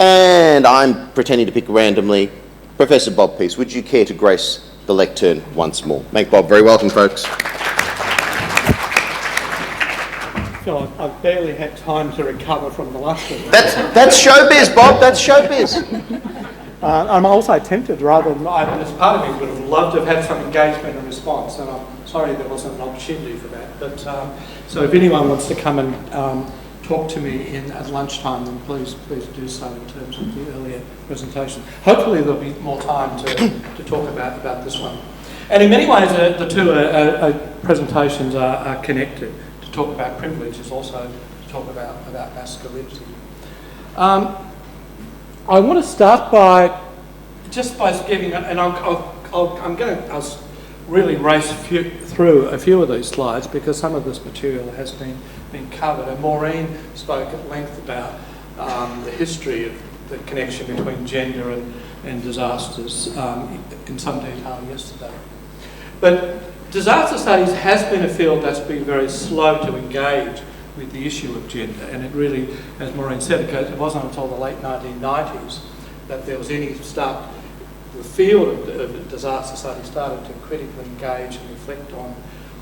And I'm pretending to pick randomly. Professor Bob Pease, would you care to grace the lectern once more? Make Bob very welcome, folks. Phil, I've barely had time to recover from the last one. That's showbiz, Bob. That's showbiz. I'm also tempted, rather than, as part of me would have loved to have had some engagement and response, and I'm sorry there wasn't an opportunity for that. But so if anyone wants to come and talk to me at lunchtime, then please do so in terms of the earlier presentation. Hopefully there'll be more time to talk about this one. And in many ways, the two presentations are connected. To talk about privilege is also to talk about masculinity. I want to start by giving, and I'm going to really race through a few of these slides because some of this material has been covered. And Maureen spoke at length about the history of the connection between gender and disasters in some detail yesterday. But disaster studies has been a field that's been very slow to engage with the issue of gender, and it really, as Maureen said, it wasn't until the late 1990s that there was any start. The field of disaster studies started to critically engage and reflect on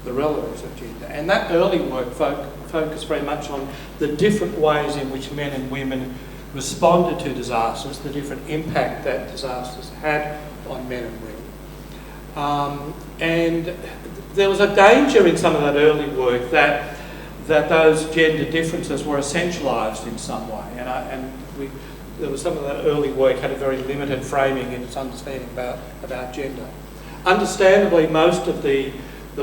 the relevance of gender. And that early work focused very much on the different ways in which men and women responded to disasters, the different impact that disasters had on men and women. And there was a danger in some of that early work that those gender differences were essentialised in some way. There was some of that early work had a very limited framing in its understanding about gender. Understandably, most of the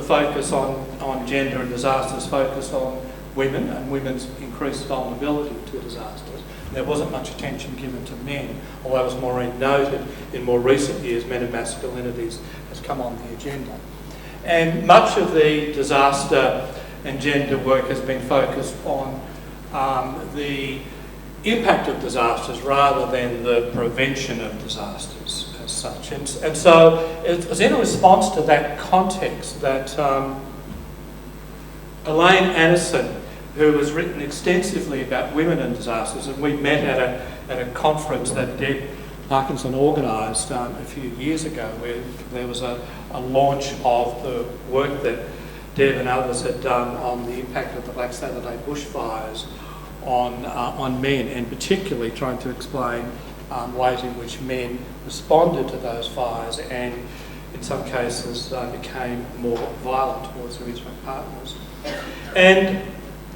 focus on gender and disasters focused on women and women's increased vulnerability to disasters. There wasn't much attention given to men, although, as Maureen noted, in more recent years, men and masculinities has come on the agenda. And much of the disaster and gender work has been focused on the impact of disasters rather than the prevention of disasters as such. And so it was in response to that context that Elaine Anderson, who has written extensively about women and disasters, and we met at a conference that Deb Parkinson organised a few years ago, where there was a launch of the work that Deb and others had done on the impact of the Black Saturday bushfires on men, and particularly trying to explain ways in which men responded to those fires and in some cases became more violent towards their intimate partners. And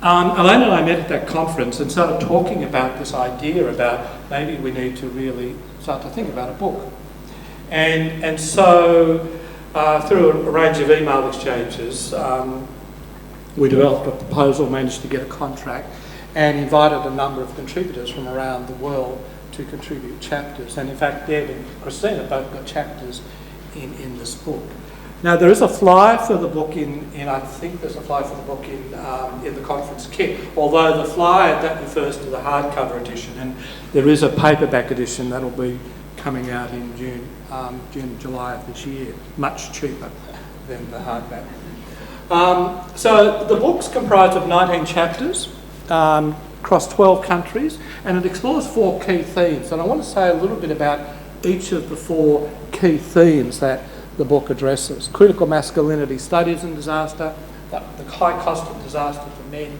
Elaine and I met at that conference and started talking about this idea about maybe we need to really start to think about a book. And so through a range of email exchanges, we developed a proposal, managed to get a contract, and invited a number of contributors from around the world to contribute chapters. And in fact, Deb and Christina both got chapters in this book. Now, there is a flyer for the book I think there's a flyer for the book in the conference kit, although the flyer, that refers to the hardcover edition, and there is a paperback edition that'll be coming out in June, July of this year, much cheaper than the hardback. So the book's comprised of 19 chapters, across 12 countries, and it explores 4 key themes. And I want to say a little bit about each of the 4 key themes that the book addresses. Critical masculinity studies in disaster, the high cost of disaster for men,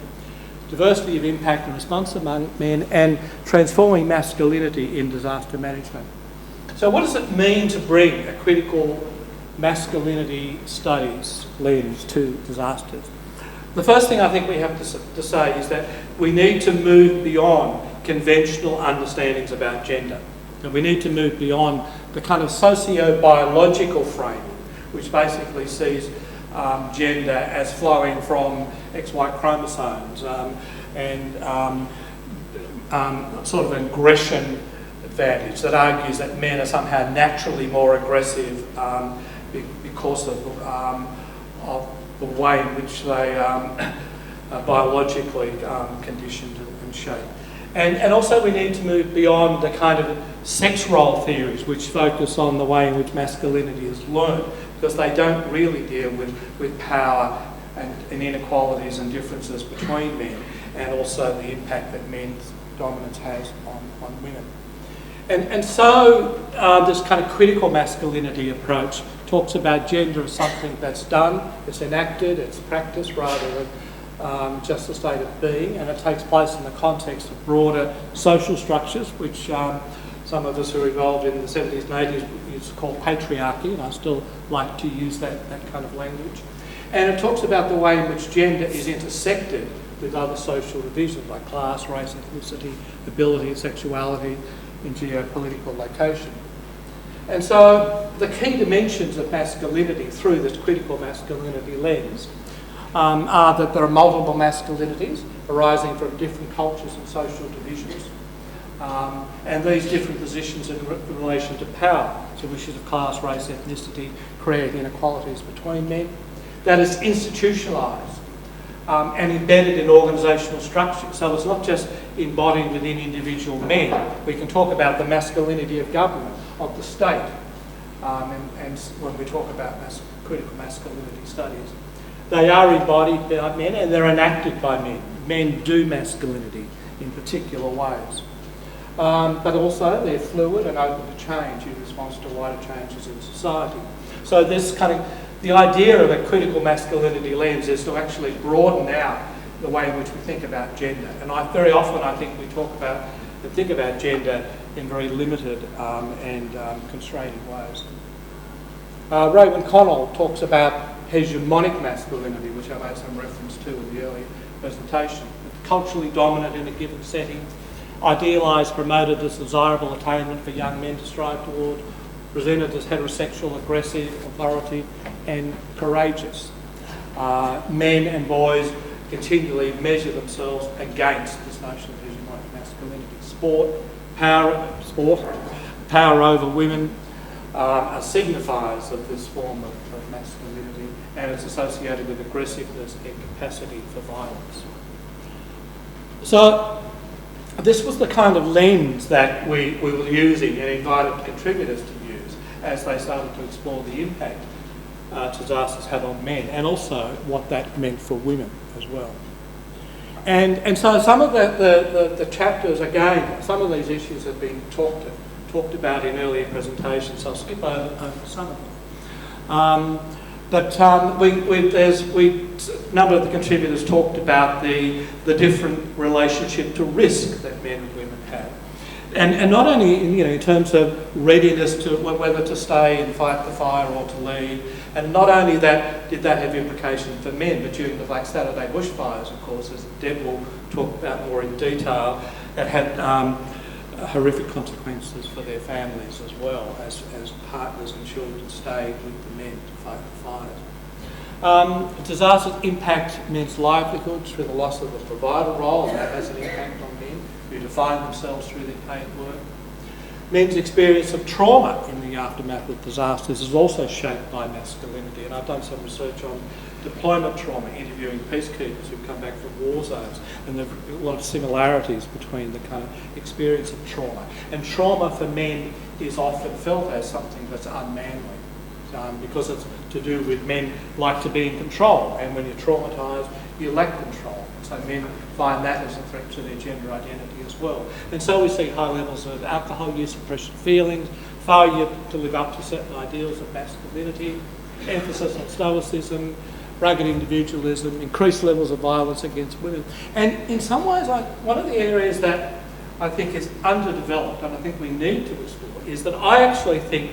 diversity of impact and response among men, and transforming masculinity in disaster management. So what does it mean to bring a critical masculinity studies lens to disasters? The first thing I think we have to say is that we need to move beyond conventional understandings about gender. And we need to move beyond the kind of socio-biological framing, which basically sees gender as flowing from XY chromosomes and sort of an aggression advantage that argues that men are somehow naturally more aggressive because of the way in which they are biologically conditioned and shaped. And also we need to move beyond the kind of sex role theories which focus on the way in which masculinity is learned, because they don't really deal with power and inequalities and differences between men, and also the impact that men's dominance has on women. And so this kind of critical masculinity approach talks about gender as something that's done, it's enacted, it's practiced rather than just a state of being, and it takes place in the context of broader social structures, which some of us who were involved in the 70s and 80s used to call patriarchy, and I still like to use that kind of language. And it talks about the way in which gender is intersected with other social divisions like class, race, ethnicity, ability, sexuality, and geopolitical location. And so the key dimensions of masculinity through this critical masculinity lens are that there are multiple masculinities arising from different cultures and social divisions. And these different positions in relation to power, so issues of class, race, ethnicity, create inequalities between men. That is institutionalised and embedded in organisational structures. So it's not just embodied within individual men. We can talk about the masculinity of government, of the state, and when we talk about critical masculinity studies. They are embodied by men and they're enacted by men. Men do masculinity in particular ways. But also they're fluid and open to change in response to wider changes in society. So this kind of, the idea of a critical masculinity lens is to actually broaden out the way in which we think about gender. And very often I think we think about gender in very limited and constraining ways. Raymond Connell talks about hegemonic masculinity, which I made some reference to in the earlier presentation. Culturally dominant in a given setting, idealised, promoted as desirable attainment for young men to strive toward, presented as heterosexual, aggressive, authoritative and courageous. Men and boys continually measure themselves against this notion of hegemonic masculinity. Power over women are signifiers of this form of masculinity, and it's associated with aggressiveness and capacity for violence. So this was the kind of lens that we were using and invited contributors to use as they started to explore the impact disasters had on men, and also what that meant for women as well. And so some of the chapters, again, some of these issues have been talked about in earlier presentations, so I'll skip over some of them. But a number of the contributors talked about the different relationship to risk that men and women have. And not only in terms of readiness to whether to stay and fight the fire or to leave, and not only that did that have implications for men, but during the Black Saturday bushfires, of course, as Deb will talk about more in detail, it had horrific consequences for their families as well, as partners and children stayed with the men to fight the fires. Disasters impact men's livelihoods through the loss of the provider role, and that has an impact on men who define themselves through their paid work. Men's experience of trauma in the aftermath of disasters is also shaped by masculinity, and I've done some research on deployment trauma, interviewing peacekeepers who've come back from war zones, and there are a lot of similarities between the kind of experience of trauma. And trauma for men is often felt as something that's unmanly, because it's to do with men like to be in control, and when you're traumatised, you lack control. So men find that as a threat to their gender identity as well. And so we see high levels of alcohol use, suppression of feelings, failure to live up to certain ideals of masculinity, emphasis on stoicism, rugged individualism, increased levels of violence against women. And in some ways, one of the areas that I think is underdeveloped, and I think we need to explore, is that I actually think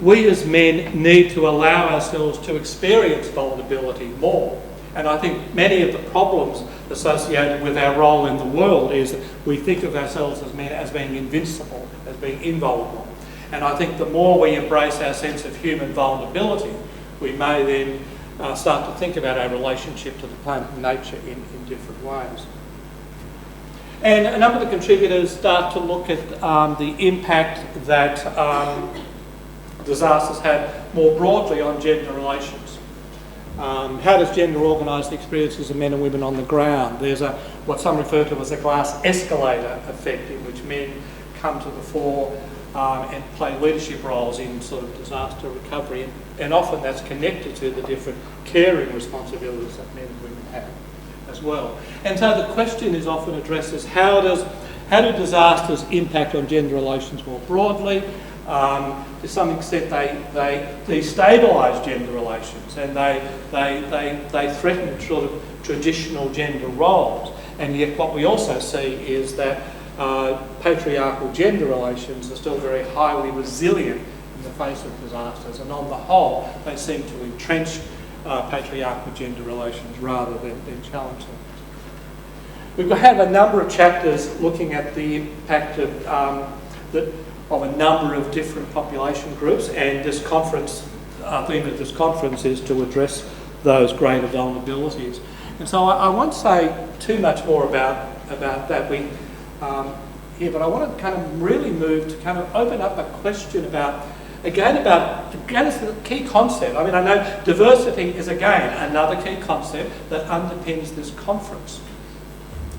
we as men need to allow ourselves to experience vulnerability more. And I think many of the problems associated with our role in the world is that we think of ourselves as men as being invincible, as being invulnerable. And I think the more we embrace our sense of human vulnerability, we may then start to think about our relationship to the planet and nature in different ways. And a number of the contributors start to look at the impact that disasters have more broadly on gender relations. How does gender organise the experiences of men and women on the ground? There's what some refer to as a glass escalator effect, in which men come to the fore and play leadership roles in sort of disaster recovery, and often that's connected to the different caring responsibilities that men and women have as well. And so the question is often addressed as how how do disasters impact on gender relations more broadly? To some extent, they destabilise gender relations, and they threaten sort of traditional gender roles. And yet what we also see is that patriarchal gender relations are still very highly resilient in the face of disasters, and on the whole they seem to entrench patriarchal gender relations rather than challenge them. We have a number of chapters looking at the impact of a number of different population groups, and this conference, theme of this conference is to address those greater vulnerabilities. And so I won't say too much more about that here, but I want to kind of really move to kind of open up a question about it's the key concept. I mean, I know diversity is again another key concept that underpins this conference.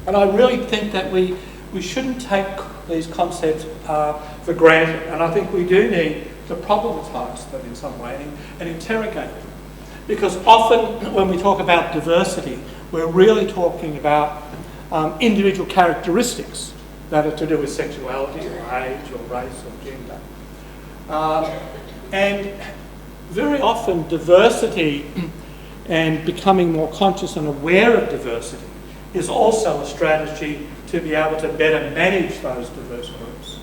And I really think that we shouldn't take these concepts for granted, and I think we do need to problematise them in some way and interrogate them. Because often when we talk about diversity, we're really talking about individual characteristics that are to do with sexuality or age or race or gender. And very often diversity and becoming more conscious and aware of diversity is also a strategy to be able to better manage those diverse groups,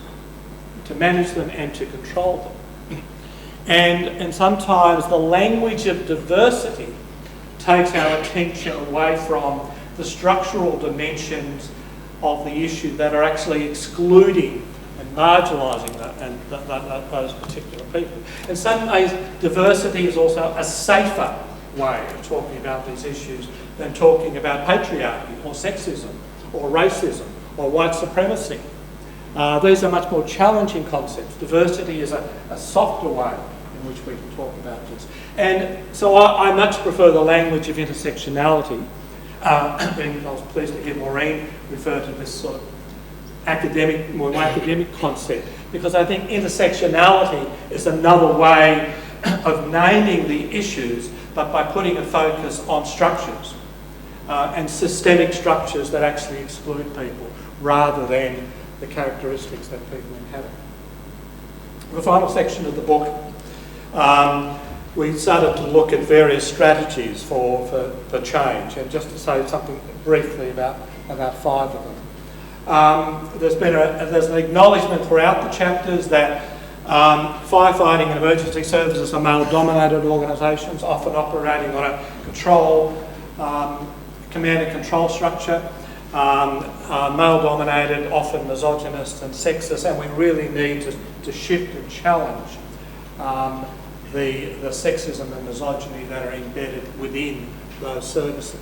to manage them and to control them. And sometimes the language of diversity takes our attention away from the structural dimensions of the issue that are actually excluding and marginalising those particular people. In some ways, diversity is also a safer way of talking about these issues than talking about patriarchy or sexism or racism or white supremacy. These are much more challenging concepts. Diversity is a softer way in which we can talk about this. And so I much prefer the language of intersectionality. And I was pleased to hear Maureen refer to this sort of more academic concept, because I think intersectionality is another way of naming the issues, but by putting a focus on structures and systemic structures that actually exclude people rather than the characteristics that people inhabit. The final section of the book, we started to look at various strategies for change, and just to say something briefly about 5 of them. There's an acknowledgement throughout the chapters that firefighting and emergency services are male-dominated organisations, often operating on a command and control structure, male-dominated, often misogynist and sexist, and we really need to shift and challenge the sexism and misogyny that are embedded within those services.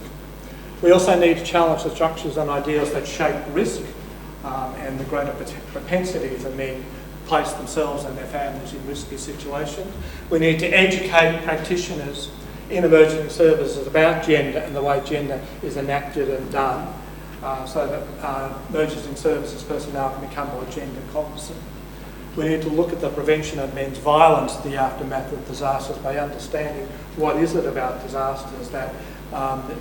We also need to challenge the structures and ideas that shape risk and the greater propensity for men to place themselves and their families in risky situations. We need to educate practitioners in emergency services about gender and the way gender is enacted and done, so that emergency services personnel can become more gender cognizant. We need to look at the prevention of men's violence in the aftermath of disasters by understanding what is it about disasters that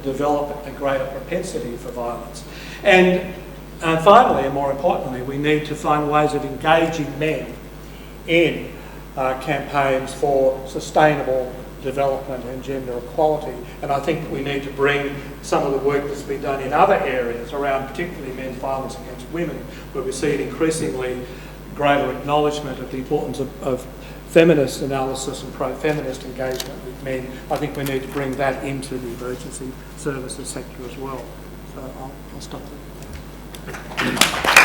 develop a greater propensity for violence. And finally, and more importantly, we need to find ways of engaging men in campaigns for sustainable development and gender equality. And I think we need to bring some of the work that's been done in other areas around particularly men's violence against women, where we see an increasingly greater acknowledgement of the importance of feminist analysis and pro-feminist engagement with men. I think we need to bring that into the emergency services sector as well. So I'll stop there.